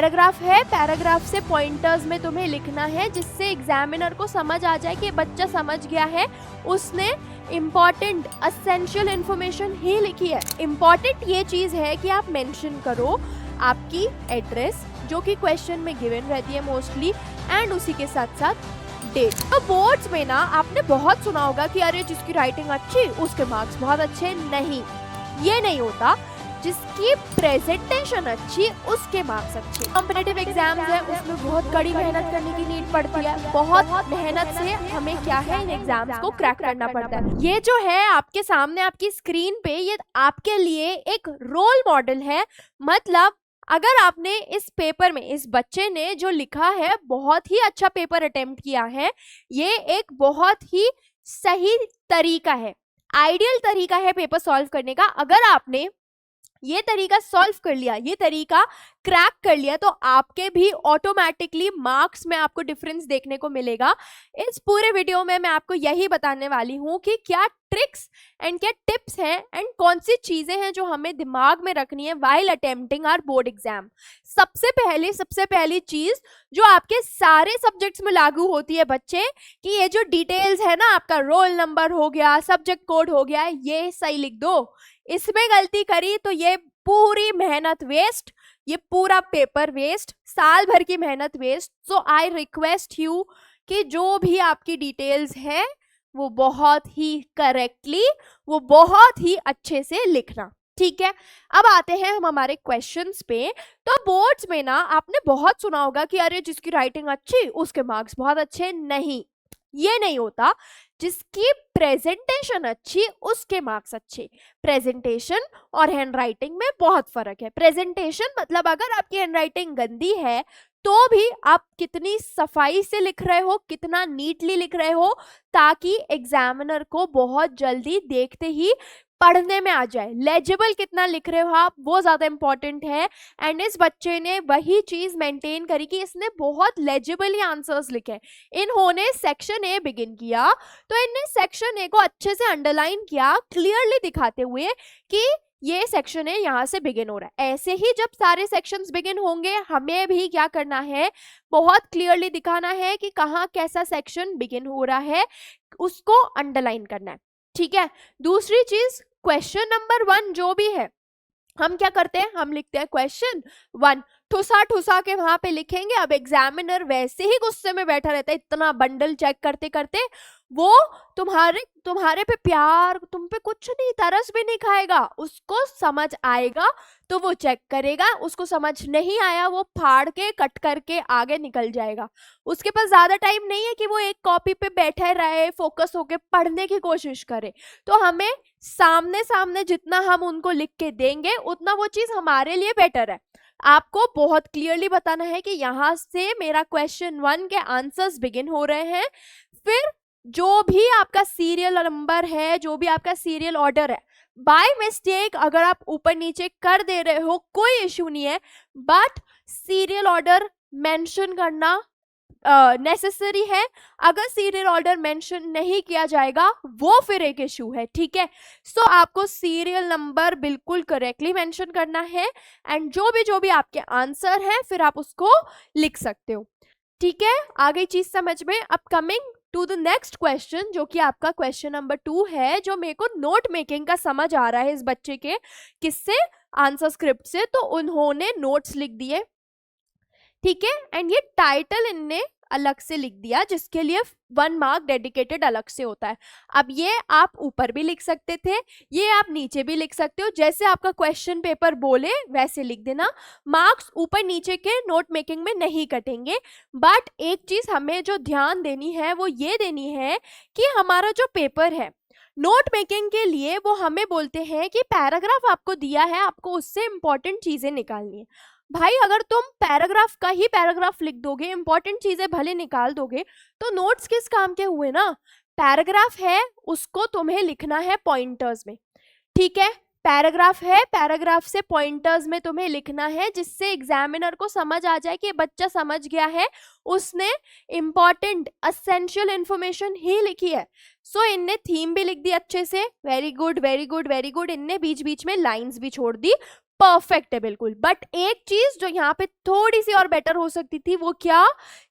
Paragraph है, paragraph से pointers में तुम्हें लिखना है जिससे एग्जामिनर को समझ आ जाए कि बच्चा समझ गया है, उसने इम्पॉर्टेंट असेंशियल इन्फॉर्मेशन ही लिखी है। इम्पॉर्टेंट ये चीज़ है कि आप मेंशन करो आपकी एड्रेस जो कि क्वेश्चन में गिवन रहती है मोस्टली, एंड उसी के साथ साथ डेट। तो बोर्ड्स में ना आपने बहुत सुना होगा कि अरे जिसकी राइटिंग अच्छी उसके मार्क्स बहुत अच्छे। नहीं, ये नहीं होता। जिसकी प्रेजेंटेशन अच्छी उसके मार्क्स अच्छे। कॉम्पिटिटिव एग्जाम्स है, उसमें बहुत कड़ी मेहनत करने की नीड पड़ती है। बहुत मेहनत से हमें क्या है, इन एग्जाम्स को क्रैक करना पड़ता है। ये जो है आपके सामने आपकी स्क्रीन पे, ये आपके लिए एक रोल मॉडल है। मतलब अगर आपने इस पेपर में, इस बच्चे ने जो लिखा है बहुत ही अच्छा पेपर अटेम्प्ट किया है, ये एक बहुत ही सही तरीका है, आइडियल तरीका है पेपर सॉल्व करने का। अगर आपने ये तरीका सॉल्व कर लिया, ये तरीका क्रैक कर लिया, तो आपके भी ऑटोमेटिकली मार्क्स में आपको डिफरेंस देखने को मिलेगा। इस पूरे वीडियो में मैं आपको यही बताने वाली हूँ कि क्या ट्रिक्स एंड क्या टिप्स हैं एंड कौन सी चीजें हैं जो हमें दिमाग में रखनी है while attempting our board exam. सबसे पहली चीज जो आपके सारे सब्जेक्ट्स में लागू होती है बच्चे, कि ये जो डिटेल्स है ना, आपका रोल नंबर हो गया, सब्जेक्ट कोड हो गया, ये सही लिख दो। इसमें गलती करी तो ये पूरी मेहनत वेस्ट, ये पूरा पेपर वेस्ट, साल भर की मेहनत waste. So I request you कि जो भी आपकी डिटेल्स है वो बहुत ही करेक्टली, वो बहुत ही अच्छे से लिखना, ठीक है। अब आते हैं हम हमारे क्वेश्चंस पे। तो बोर्ड्स में ना आपने बहुत सुना होगा कि अरे जिसकी राइटिंग अच्छी उसके मार्क्स बहुत अच्छे। नहीं, ये नहीं होता। जिसकी प्रेजेंटेशन अच्छी उसके मार्क्स अच्छे। प्रेजेंटेशन और हैंडराइटिंग में बहुत फर्क है। प्रेजेंटेशन मतलब अगर आपकी हैंडराइटिंग गंदी है तो भी आप कितनी सफाई से लिख रहे हो, कितना नीटली लिख रहे हो, ताकि एग्जामिनर को बहुत जल्दी देखते ही पढ़ने में आ जाए। लेजिबल कितना लिख रहे हो आप, वो ज्यादा इंपॉर्टेंट है। एंड इस बच्चे ने वही चीज मेंटेन करी कि इसने बहुत लेजिबली आंसर्स लिखे। इन्होंने सेक्शन ए बिगिन किया तो इनने सेक्शन ए को अच्छे से अंडरलाइन किया, क्लियरली दिखाते हुए कि ये सेक्शन है, यहाँ से बिगिन हो रहा है। ऐसे ही जब सारे सेक्शंस बिगिन होंगे, हमें भी क्या करना है, बहुत क्लियरली दिखाना है कि कहाँ कैसा सेक्शन बिगिन हो रहा है, उसको अंडरलाइन करना है, ठीक है। दूसरी चीज, क्वेश्चन नंबर 1 जो भी है, हम क्या करते हैं, हम लिखते हैं क्वेश्चन 1, ठुसा के वहां पे लिखेंगे। अब एग्जामिनर वैसे ही गुस्से में बैठा रहता है, इतना बंडल चेक करते करते वो तुम्हारे पे प्यार, तुम पे कुछ नहीं, तरस भी नहीं खाएगा। उसको समझ आएगा तो वो चेक करेगा, उसको समझ नहीं आया वो फाड़ के कट करके आगे निकल जाएगा। उसके पास ज्यादा टाइम नहीं है कि वो एक कॉपी पे बैठे रहे, फोकस होके पढ़ने की कोशिश करे। तो हमें सामने जितना हम उनको लिख के देंगे उतना वो चीज हमारे लिए बेटर है। आपको बहुत क्लियरली बताना है कि यहाँ से मेरा क्वेश्चन 1 के आंसर्स बिगिन हो रहे हैं। फिर जो भी आपका सीरियल नंबर है, जो भी आपका सीरियल ऑर्डर है, बाय मिस्टेक अगर आप ऊपर नीचे कर दे रहे हो कोई इश्यू नहीं है, बट सीरियल ऑर्डर मेंशन करना नेसेसरी है। अगर सीरियल ऑर्डर मेंशन नहीं किया जाएगा वो फिर एक इश्यू है, ठीक है। सो आपको सीरियल नंबर बिल्कुल करेक्टली मेंशन करना है, एंड जो भी आपके आंसर है फिर आप उसको लिख सकते हो, ठीक है। आगे चीज समझ में। Upcoming to the next question, जो कि आपका क्वेश्चन नंबर 2 है, जो मेरे को नोट मेकिंग का समझ आ रहा है इस बच्चे के, किससे, आंसर स्क्रिप्ट से। तो उन्होंने नोट्स लिख दिए, ठीक है, एंड ये टाइटल इनने अलग से लिख दिया जिसके लिए 1 मार्क डेडिकेटेड अलग से होता है। अब ये आप ऊपर भी लिख सकते थे, ये आप नीचे भी लिख सकते हो, जैसे आपका क्वेश्चन पेपर बोले वैसे लिख देना। मार्क्स ऊपर नीचे के नोट मेकिंग में नहीं कटेंगे। बट एक चीज हमें जो ध्यान देनी है वो ये देनी है कि हमारा जो पेपर है नोट मेकिंग के लिए, वो हमें बोलते हैं कि पैराग्राफ आपको दिया है, आपको उससे इंपॉर्टेंट चीजें निकालनी है। भाई अगर तुम पैराग्राफ का ही पैराग्राफ लिख दोगे, इंपॉर्टेंट चीजें भले निकाल दोगे, तो नोट्स किस काम के हुए ना। पैराग्राफ है, उसको तुम्हें लिखना है पॉइंटर्स में, ठीक है। पैराग्राफ है, पैराग्राफ से पॉइंटर्स में तुम्हें लिखना है जिससे एग्जामिनर को समझ आ जाए कि बच्चा समझ गया है, उसने इंपॉर्टेंट असेंशियल इन्फॉर्मेशन ही लिखी है। सो इनने थीम भी लिख दी अच्छे से, very good very good very good. इनने बीच बीच में लाइंस भी छोड़ दी, परफेक्ट है बिल्कुल। बट एक चीज जो यहाँ पे थोड़ी सी और बेटर हो सकती थी वो क्या,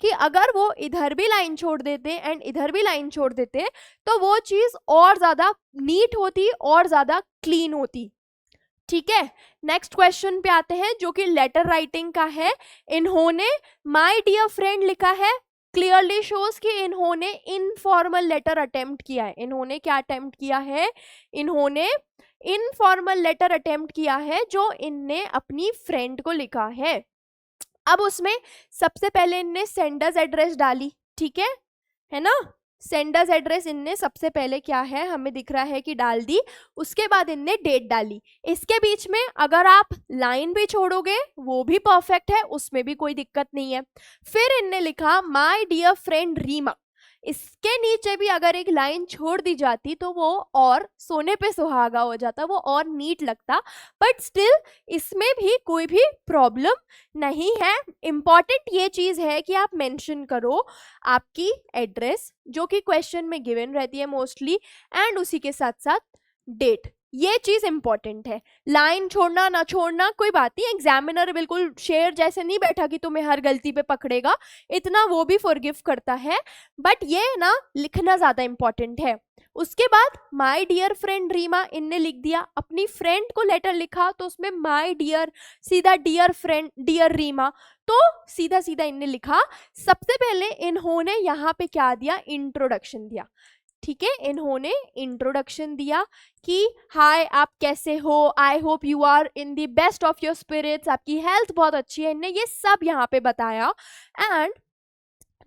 कि अगर वो इधर भी लाइन छोड़ देते एंड इधर भी लाइन छोड़ देते तो वो चीज और ज्यादा नीट होती और ज्यादा क्लीन होती। ठीक है, नेक्स्ट क्वेश्चन पे आते हैं जो कि लेटर राइटिंग का है। इन्होंने माय डियर फ्रेंड लिखा है, क्लियरली शोज कि इन्होंने इनफॉर्मल लेटर अटेम्प्ट किया है। इन्होंने क्या अटेम्प्ट किया है, इन्होंने इनफॉर्मल लेटर अटेम्प्ट किया है जो इनने अपनी फ्रेंड को लिखा है। अब उसमें सबसे पहले इनने सेंडर्स एड्रेस डाली, ठीक है ना, सेंडर्स एड्रेस इनने सबसे पहले क्या है हमें दिख रहा है कि डाल दी। उसके बाद इनने डेट डाली। इसके बीच में अगर आप लाइन भी छोड़ोगे वो भी परफेक्ट है, उसमें भी कोई दिक्कत नहीं है। फिर इनने लिखा माय डियर फ्रेंड रीमा। इसके नीचे भी अगर एक लाइन छोड़ दी जाती तो वो और सोने पे सुहागा हो जाता, वो और नीट लगता। बट स्टिल इसमें भी कोई भी प्रॉब्लम नहीं है। इम्पॉर्टेंट ये चीज है कि आप मेंशन करो आपकी एड्रेस जो कि क्वेश्चन में गिवन रहती है मोस्टली, एंड उसी के साथ साथ डेट। ये चीज इंपॉर्टेंट है। लाइन छोड़ना ना छोड़ना कोई बात नहीं, एग्जामिनर बिल्कुल शेर जैसे नहीं बैठा कि तुम्हें हर गलती पे पकड़ेगा, इतना वो भी फॉरगिव करता है। बट ये ना लिखना ज्यादा इंपॉर्टेंट है। उसके बाद माय डियर फ्रेंड रीमा इनने लिख दिया, अपनी फ्रेंड को लेटर लिखा तो उसमें माय डियर सीधा डियर फ्रेंड डियर रीमा, तो सीधा सीधा इनने लिखा। सबसे पहले इन्होंने यहाँ पे क्या दिया, इंट्रोडक्शन दिया। ठीक है, इन्होंने इंट्रोडक्शन दिया कि हाय आप कैसे हो, I hope you are in the best of your spirits, आपकी हेल्थ बहुत अच्छी है, इनने ये सब यहाँ पे बताया। एंड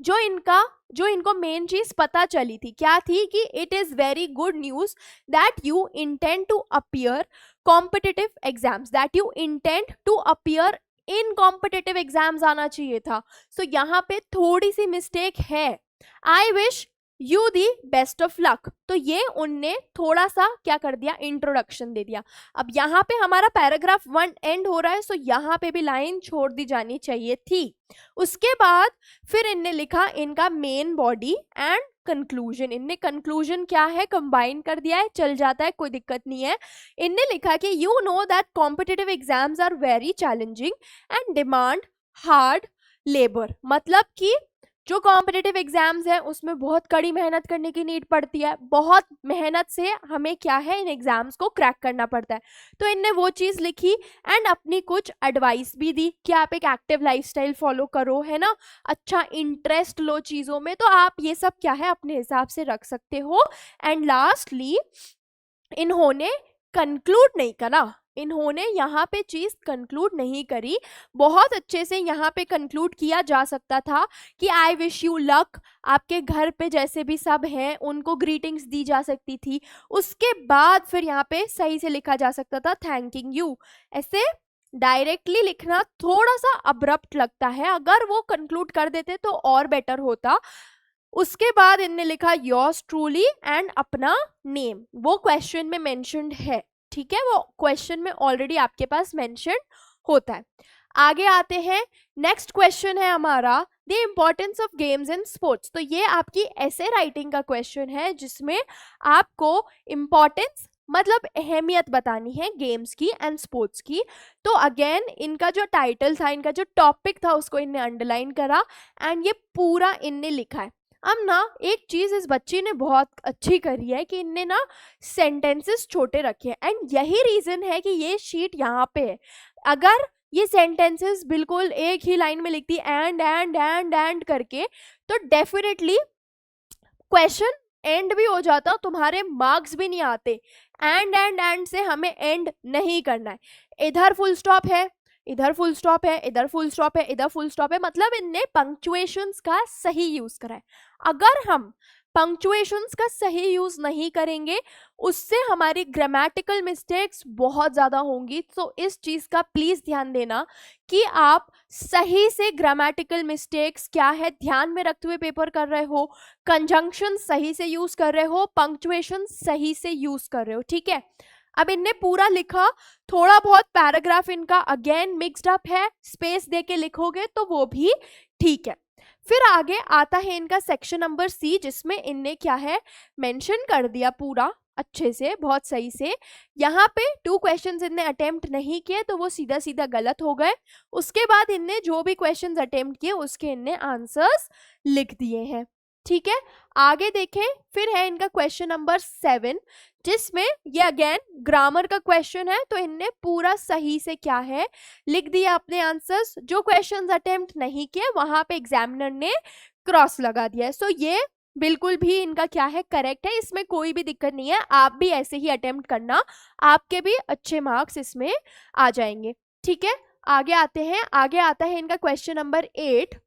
जो इनको मेन चीज पता चली थी क्या थी, कि it is very good news that you intend to appear competitive exams, that you intend to appear in competitive exams आना चाहिए था। सो यहाँ पे थोड़ी सी मिस्टेक है, I wish you the best of luck. तो ये उनने थोड़ा सा क्या कर दिया, इंट्रोडक्शन दे दिया। अब यहाँ पे हमारा पैराग्राफ 1 एंड हो रहा है, सो यहाँ पे भी लाइन छोड़ दी जानी चाहिए थी। उसके बाद फिर इनने लिखा इनका मेन बॉडी एंड कंक्लूजन। इनने कंक्लूजन क्या है कंबाइन कर दिया है, चल जाता है, कोई दिक्कत नहीं है। इनने लिखा कि you know that competitive exams are very challenging and demand hard labour. मतलब कि जो कॉम्पिटिटिव एग्जाम्स है उसमें बहुत कड़ी मेहनत करने की नीड पड़ती है, बहुत मेहनत से हमें क्या है इन एग्जाम्स को क्रैक करना पड़ता है। तो इनने वो चीज़ लिखी एंड अपनी कुछ एडवाइस भी दी कि आप एक एक्टिव लाइफस्टाइल फॉलो करो, है ना, अच्छा इंटरेस्ट लो चीज़ों में, तो आप ये सब क्या है अपने हिसाब से रख सकते हो। एंड लास्टली इन्होंने कंक्लूड नहीं करा, इन्होंने यहाँ पे चीज कंक्लूड नहीं करी। बहुत अच्छे से यहाँ पे कंक्लूड किया जा सकता था कि आई विश यू लक, आपके घर पे जैसे भी सब हैं उनको ग्रीटिंग्स दी जा सकती थी। उसके बाद फिर यहाँ पे सही से लिखा जा सकता था थैंकिंग यू। ऐसे डायरेक्टली लिखना थोड़ा सा अब्रप्ट लगता है, अगर वो कंक्लूड कर देते तो और बेटर होता। उसके बाद इनने लिखा योर्स ट्रूली एंड अपना नेम, वो क्वेश्चन में मेंशन्ड है, ठीक है, वो क्वेश्चन में ऑलरेडी आपके पास मेंशन होता है। आगे आते हैं, नेक्स्ट क्वेश्चन है हमारा the importance of games and sports. तो ये आपकी ऐसे राइटिंग का क्वेश्चन है जिसमें आपको इम्पोर्टेंस मतलब अहमियत बतानी है गेम्स की एंड स्पोर्ट्स की। तो अगेन इनका जो टाइटल था, इनका जो टॉपिक था उसको इनने अंडरलाइन करा एंड ये पूरा इनने लिखा है। अब ना एक चीज इस बच्ची ने बहुत अच्छी करी है कि इनने ना सेंटेंसेस छोटे रखे हैं, एंड यही रीजन है कि ये शीट यहाँ पे है। अगर ये सेंटेंसेस बिल्कुल एक ही लाइन में लिखती एंड करके तो डेफिनेटली क्वेश्चन एंड भी हो जाता, तुम्हारे मार्क्स भी नहीं आते। एंड से हमें एंड नहीं करना है। इधर फुल स्टॉप है, इधर फुल स्टॉप है, इधर फुल स्टॉप है, इधर फुल स्टॉप है, मतलब इनने पंक्चुएशंस का सही यूज करा है। अगर हम पंक्चुएशंस का सही यूज नहीं करेंगे उससे हमारी ग्रामेटिकल मिस्टेक्स बहुत ज़्यादा होंगी। तो इस चीज़ का प्लीज़ ध्यान देना कि आप सही से ग्रामेटिकल मिस्टेक्स क्या है ध्यान में रखते हुए पेपर कर रहे हो, कंजंक्शन सही से यूज कर रहे हो, पंक्चुएशन सही से यूज कर रहे हो, ठीक है। अब इनने पूरा लिखा, थोड़ा बहुत पैराग्राफ इनका अगेन मिक्स्ड अप है, स्पेस दे के लिखोगे तो वो भी ठीक है। फिर आगे आता है इनका सेक्शन नंबर सी जिसमें इनने क्या है मेंशन कर दिया पूरा अच्छे से, बहुत सही से। यहाँ पे 2 क्वेश्चंस इनने अटेम्प्ट नहीं किए तो वो सीधा सीधा गलत हो गए। उसके बाद इनने जो भी क्वेश्चंस अटेम्प्ट किए उसके इनने आंसर्स लिख दिए हैं। ठीक है, आगे देखें। फिर है इनका क्वेश्चन नंबर 7, जिसमें ये अगेन ग्रामर का क्वेश्चन है। तो इनने पूरा सही से क्या है लिख दिया अपने आंसर्स। जो क्वेश्चंस अटेम्प्ट नहीं किए वहां पे एग्जामिनर ने क्रॉस लगा दिया है। सो ये बिल्कुल भी इनका क्या है, करेक्ट है, इसमें कोई भी दिक्कत नहीं है। आप भी ऐसे ही अटेम्प्ट करना, आपके भी अच्छे मार्क्स इसमें आ जाएंगे। ठीक है, आगे आते हैं। आगे आता है इनका क्वेश्चन नंबर 8,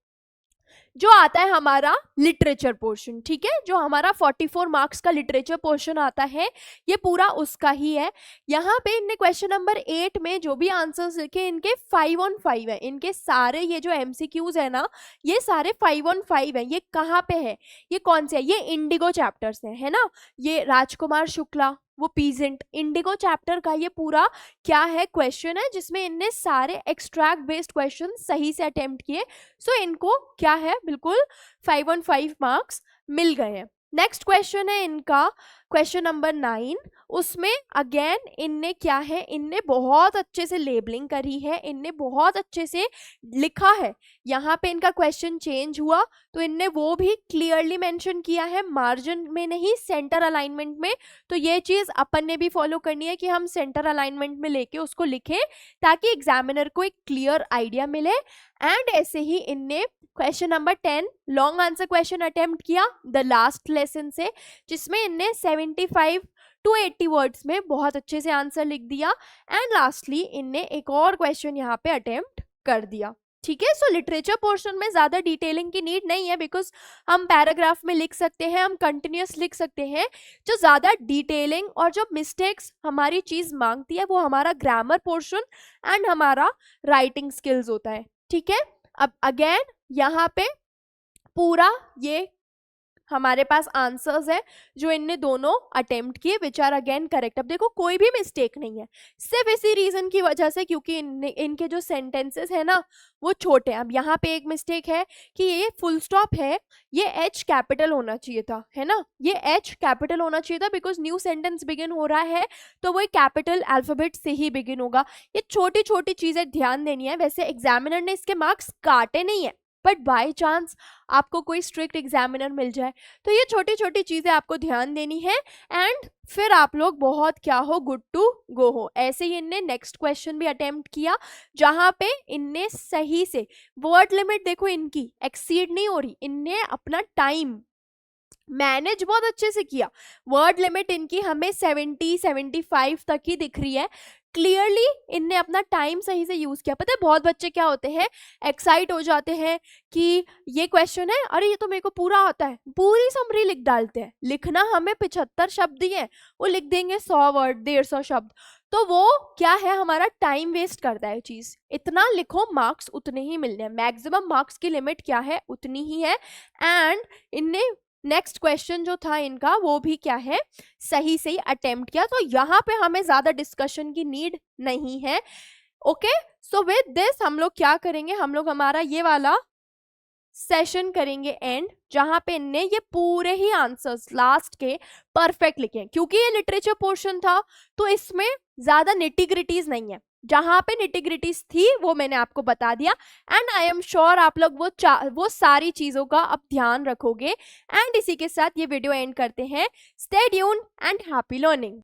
जो आता है हमारा लिटरेचर पोर्शन। ठीक है, जो हमारा 44 मार्क्स का लिटरेचर पोर्शन आता है, ये पूरा उसका ही है। यहाँ पे इनने क्वेश्चन नंबर 8 में जो भी आंसर्स लिखे इनके 5 on 5 है। इनके सारे ये जो MCQs है ना, ये सारे 5 on 5 है। ये कहाँ पे है, ये कौन से है, ये इंडिगो चैप्टर्स है ना। ये राजकुमार शुक्ला, वो पीजेंट, इंडिगो चैप्टर का ये पूरा क्या है क्वेश्चन है, जिसमें इनने सारे एक्सट्रैक्ट बेस्ड क्वेश्चन सही से अटेम्प्ट किए। सो इनको क्या है, बिल्कुल 5 on 5 मार्क्स मिल गए हैं। नेक्स्ट क्वेश्चन है इनका क्वेश्चन नंबर 9। उसमें अगेन इनने क्या है, इनने बहुत अच्छे से लेबलिंग करी है, इनने बहुत अच्छे से लिखा है। यहाँ पे इनका क्वेश्चन चेंज हुआ तो इनने वो भी क्लियरली मेंशन किया है, मार्जिन में नहीं, सेंटर अलाइनमेंट में। तो ये चीज अपन ने भी फॉलो करनी है कि हम सेंटर अलाइनमेंट में लेके उसको लिखें, ताकि एग्जामिनर को एक क्लियर आइडिया मिले। एंड ऐसे ही इनने question number 10 long answer question attempt किया द लास्ट लेसन से, जिसमें इनने 75 to 80 वर्ड्स में बहुत अच्छे से आंसर लिख दिया। एंड लास्टली इनने एक और क्वेश्चन यहाँ पे अटेम्प्ट कर दिया। ठीक है, सो लिटरेचर पोर्शन में ज्यादा डिटेलिंग की नीड नहीं है, बिकॉज हम पैराग्राफ में लिख सकते हैं, हम कंटिन्यूस लिख सकते हैं। जो ज्यादा डिटेलिंग और जो मिस्टेक्स हमारी चीज मांगती है वो हमारा ग्रामर पोर्शन एंड हमारा राइटिंग स्किल्स होता है। ठीक है, अब अगेन यहाँ पे पूरा ये हमारे पास आंसर्स है जो इनने दोनों अटेम्प्ट किए, विच आर अगेन करेक्ट। अब देखो कोई भी मिस्टेक नहीं है, सिर्फ इसी रीजन की वजह से क्योंकि इनके जो सेंटेंसेस है ना वो छोटे हैं। अब यहाँ पे एक मिस्टेक है कि ये फुल स्टॉप है, ये H कैपिटल होना चाहिए था, है ना, ये H कैपिटल होना चाहिए था, बिकॉज न्यू सेंटेंस बिगिन हो रहा है तो वो कैपिटल अल्फाबेट से ही बिगिन होगा। ये छोटी छोटी चीजें ध्यान देनी है। वैसे एग्जामिनर ने इसके मार्क्स काटे नहीं है, बट बाय चांस आपको कोई स्ट्रिक्ट एग्जामिनर मिल जाए तो ये छोटी छोटी चीजें आपको ध्यान देनी है, एंड फिर आप लोग बहुत क्या हो, गुड टू गो हो। ऐसे ही इनने नेक्स्ट क्वेश्चन भी अटेम्प्ट किया, जहां पे इनने सही से वर्ड लिमिट देखो इनकी एक्सीड नहीं हो रही, इनने अपना टाइम मैनेज बहुत अच्छे से किया। वर्ड लिमिट इनकी हमें 70-75 तक ही दिख रही है। क्लियरली इनने अपना टाइम सही से यूज किया। पता है बहुत बच्चे क्या होते हैं, एक्साइट हो जाते हैं कि ये क्वेश्चन है, अरे ये तो मेरे को पूरा आता है, पूरी समरी लिख डालते हैं। लिखना हमें 75 शब्द ही है, वो लिख देंगे 100 वर्ड, 150 शब्द। तो वो क्या है, हमारा टाइम वेस्ट करता है चीज। इतना लिखो, मार्क्स उतने ही मिलने हैं, मैक्सिमम मार्क्स की लिमिट क्या है, उतनी ही है। एंड इनने नेक्स्ट क्वेश्चन जो था इनका वो भी क्या है, सही से ही अटेम्प्ट किया। तो यहाँ पे हमें ज्यादा डिस्कशन की नीड नहीं है। ओके, सो विद दिस हम लोग क्या करेंगे, हम लोग हमारा ये वाला सेशन करेंगे एंड, जहां पे इनने ये पूरे ही आंसर्स लास्ट के परफेक्ट लिखे हैं। क्योंकि ये लिटरेचर पोर्शन था तो इसमें ज्यादा निटिग्रिटीज नहीं है, जहां पे निटिग्रिटीज थी वो मैंने आपको बता दिया। एंड आई एम श्योर आप लोग वो सारी चीजों का अब ध्यान रखोगे। एंड इसी के साथ ये वीडियो एंड करते हैं। Stay tuned and happy learning.